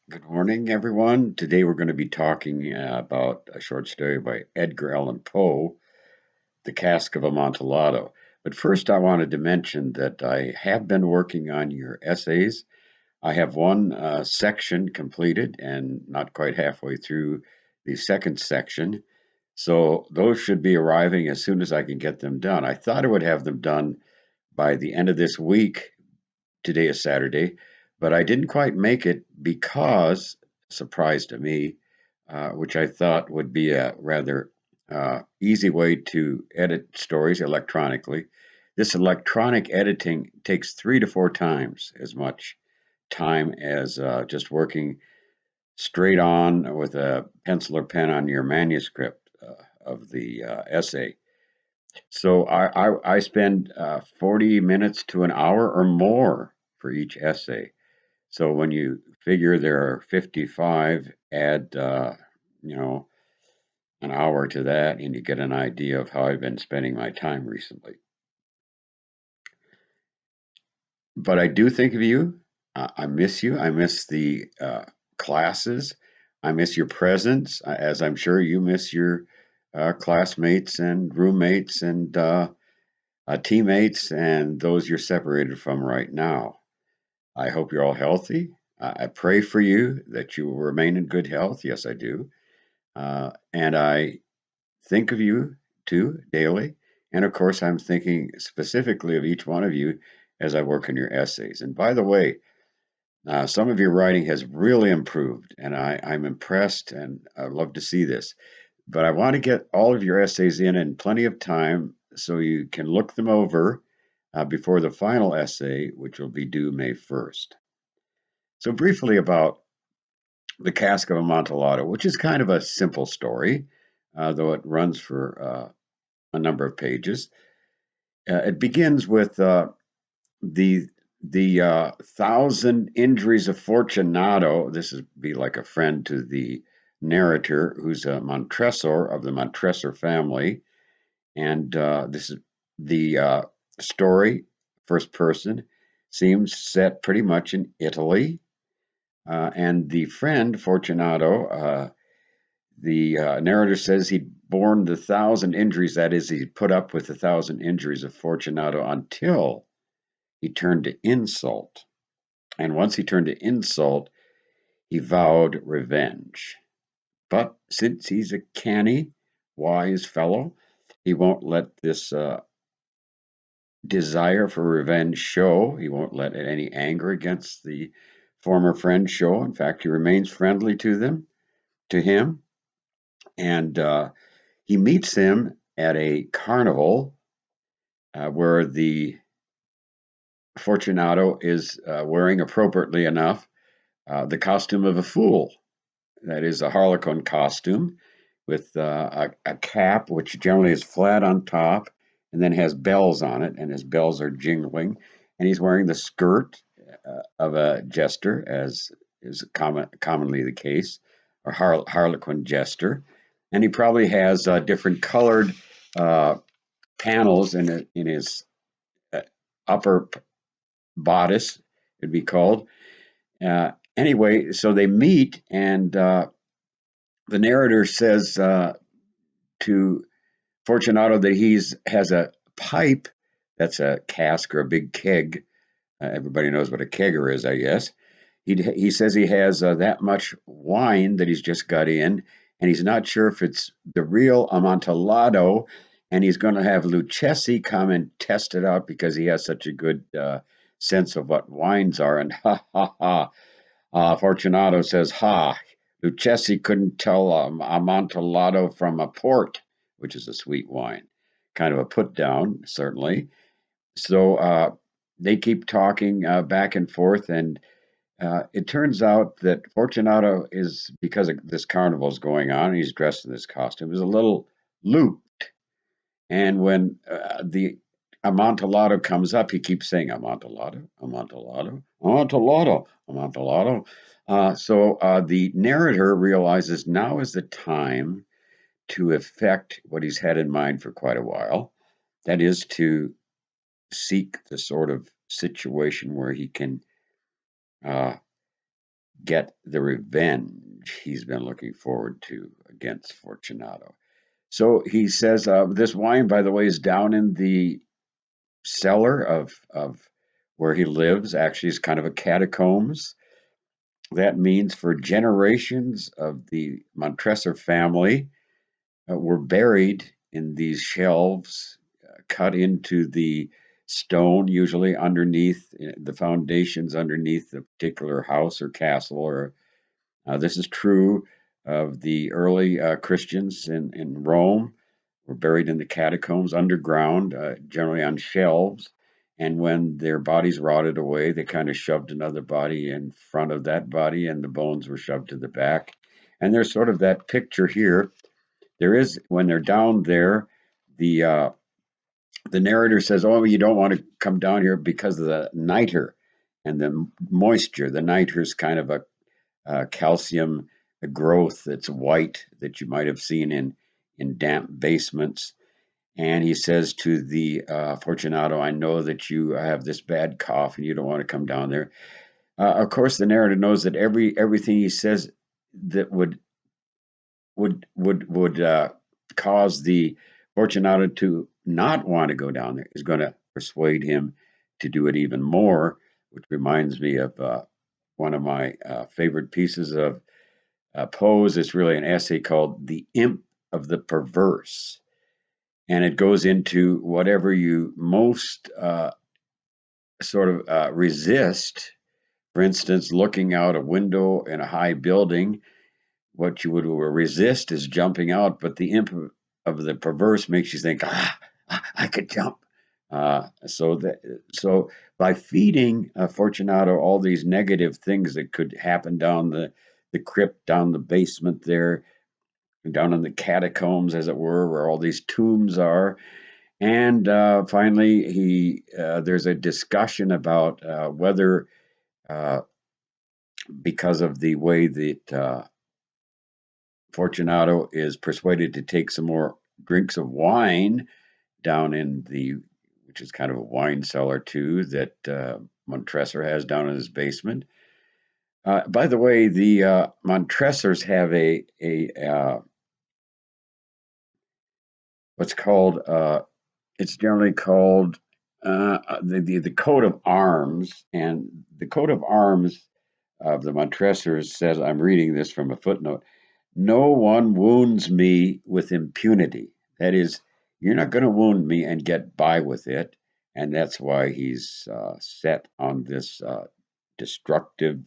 Good morning, everyone. Today we're going to be talking about a short story by Edgar Allan Poe, The Cask of Amontillado. But first, I wanted to mention that I have been working on your essays. I have one section completed and not quite halfway through the second section. So those should be arriving as soon as I can get them done. I thought I would have them done by the end of this week. Today is Saturday, but I didn't quite make it because, surprise to me, which I thought would be a rather easy way to edit stories electronically. This electronic editing takes 3 to 4 times as much time as just working straight on with a pencil or pen on your manuscript of the essay. So I spend 40 minutes to an hour or more for each essay. So when you figure there are 55, add you know an hour to that, and you get an idea of how I've been spending my time recently. But I do think of you. I miss you. I miss the classes. I miss your presence, as I'm sure you miss your classmates and roommates and teammates and those you're separated from right now. I hope you're all healthy. I pray for you that you will remain in good health. Yes, I do. And I think of you too daily. And of course, I'm thinking specifically of each one of you as I work on your essays. And by the way, some of your writing has really improved, and I'm impressed, and I love to see this. But I want to get all of your essays in plenty of time so you can look them over before the final essay, which will be due May 1st. So, briefly about the Cask of Amontillado, which is kind of a simple story, though it runs for a number of pages. It begins with the thousand injuries of Fortunato. This would be like a friend to the narrator, who's a Montresor of the Montresor family, and this is the story, first person, seems set pretty much in Italy. And the friend, Fortunato, the narrator says he'd borne the thousand injuries, that is, he put up with the thousand injuries of Fortunato until he turned to insult. And once he turned to insult, he vowed revenge. But since he's a canny, wise fellow, he won't let this desire for revenge show. He won't let any anger against the former friend show. In fact, he remains friendly to him, and he meets him at a carnival where the Fortunato is wearing, appropriately enough, the costume of a fool. That is a harlequin costume with a cap, which generally is flat on top and then has bells on it, and his bells are jingling. And he's wearing the skirt of a jester, as is commonly the case, or harlequin jester. And he probably has different colored uh, panels in his uh, upper bodice, it'd be called. Anyway, so they meet, and the narrator says to Fortunato that he's has a pipe that's a cask or a big keg. Everybody knows what a kegger is, I guess. He says he has that much wine that he's just got in, and he's not sure if it's the real Amontillado, and he's going to have Lucchesi come and test it out because he has such a good sense of what wines are. And ha ha ha, Fortunato says, "Ha, Lucchesi couldn't tell Amontillado from a port, which is a sweet wine." Kind of a put down, certainly. So they keep talking back and forth, and it turns out that Fortunato is, because this carnival is going on, and he's dressed in this costume, is a little looped. And when the Amontillado comes up, he keeps saying Amontillado, Amontillado, Amontillado, Amontillado. So the narrator realizes now is the time to effect what he's had in mind for quite a while. That is to seek the sort of situation where he can uh, get the revenge he's been looking forward to against Fortunato. So he says, this wine, by the way, is down in the cellar of where he lives. Actually, it's kind of a catacombs. That means for generations of the Montresor family were buried in these shelves cut into the stone, usually underneath the foundations, underneath the particular house or castle. Or this is true of the early Christians in Rome, were buried in the catacombs underground, generally on shelves. And when their bodies rotted away, they kind of shoved another body in front of that body, and the bones were shoved to the back. And there's sort of that picture here. There is, when they're down there, the uh, the narrator says, "Oh, you don't want to come down here because of the niter and the moisture." The niter is kind of a calcium growth that's white that you might have seen in damp basements. And he says to the Fortunato, "I know that you have this bad cough and you don't want to come down there." Of course, the narrator knows that everything he says that would cause the Fortunato to not want to go down there is going to persuade him to do it even more, which reminds me of one of my favorite pieces of Poe's. It's really an essay called "The Imp of the Perverse," and it goes into whatever you most sort of resist. For instance, looking out a window in a high building, what you would resist is jumping out, but the imp of the perverse makes you think, I could jump. So by feeding Fortunato all these negative things that could happen down the crypt, down the basement there, down in the catacombs, as it were, where all these tombs are. And finally, there's a discussion about whether, uh, because of the way that Fortunato is persuaded to take some more drinks of wine down in which is kind of a wine cellar too, that Montresor has down in his basement. By the way, the Montresors have a what's called, it's generally called the coat of arms, and the coat of arms of the Montresors says, I'm reading this from a footnote, "No one wounds me with impunity." That is, you're not going to wound me and get by with it. And that's why he's set on this destructive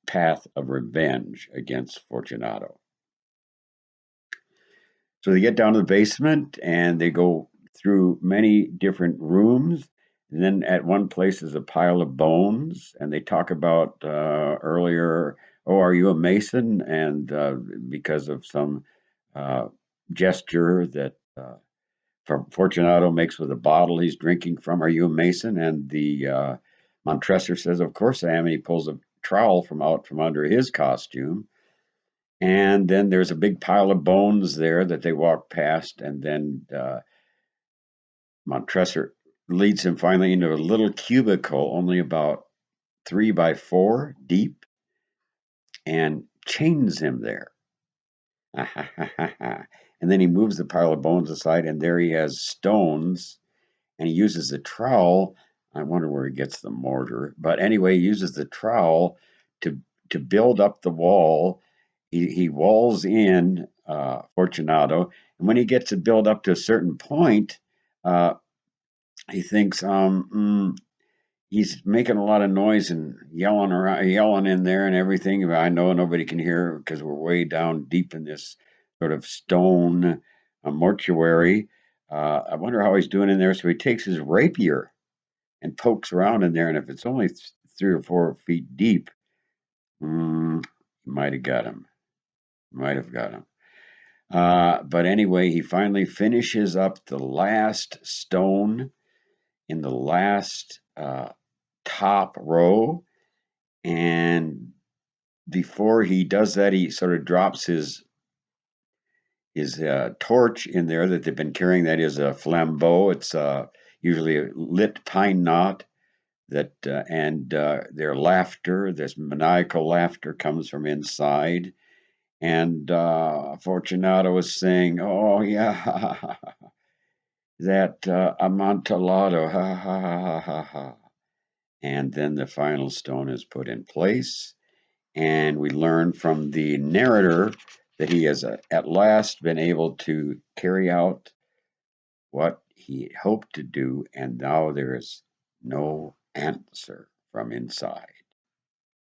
path of revenge against Fortunato. So they get down to the basement and they go through many different rooms. And then at one place is a pile of bones, and they talk about earlier, "Oh, are you a Mason?" And because of some uh, gesture that Fortunato makes with a bottle he's drinking from, "Are you a Mason?" And the Montresor says, "Of course I am." And he pulls a trowel from out from under his costume. And then there's a big pile of bones there that they walk past, and then Montresor leads him finally into a little cubicle, only about 3 by 4 deep, and chains him there. And then he moves the pile of bones aside, and there he has stones, and he uses the trowel. I wonder where he gets the mortar, but anyway, he uses the trowel to to build up the wall. He walls in Fortunato, and when he gets it built up to a certain point, uh, he thinks, he's making a lot of noise and yelling around, yelling in there and everything. But I know nobody can hear because we're way down deep in this sort of stone mortuary. I wonder how he's doing in there. So he takes his rapier and pokes around in there, and if it's only 3 or 4 feet deep, might have got him. Might have got him. But anyway, he finally finishes up the last stone in the last top row. And before he does that, he sort of drops his torch in there that they've been carrying. That is a flambeau. It's usually a lit pine knot that and their laughter, this maniacal laughter, comes from inside. And Fortunato is saying, "Oh yeah, that Amontillado, ha ha ha ha ha ha." And then the final stone is put in place, and we learn from the narrator that he has at last been able to carry out what he hoped to do, and now there is no answer from inside.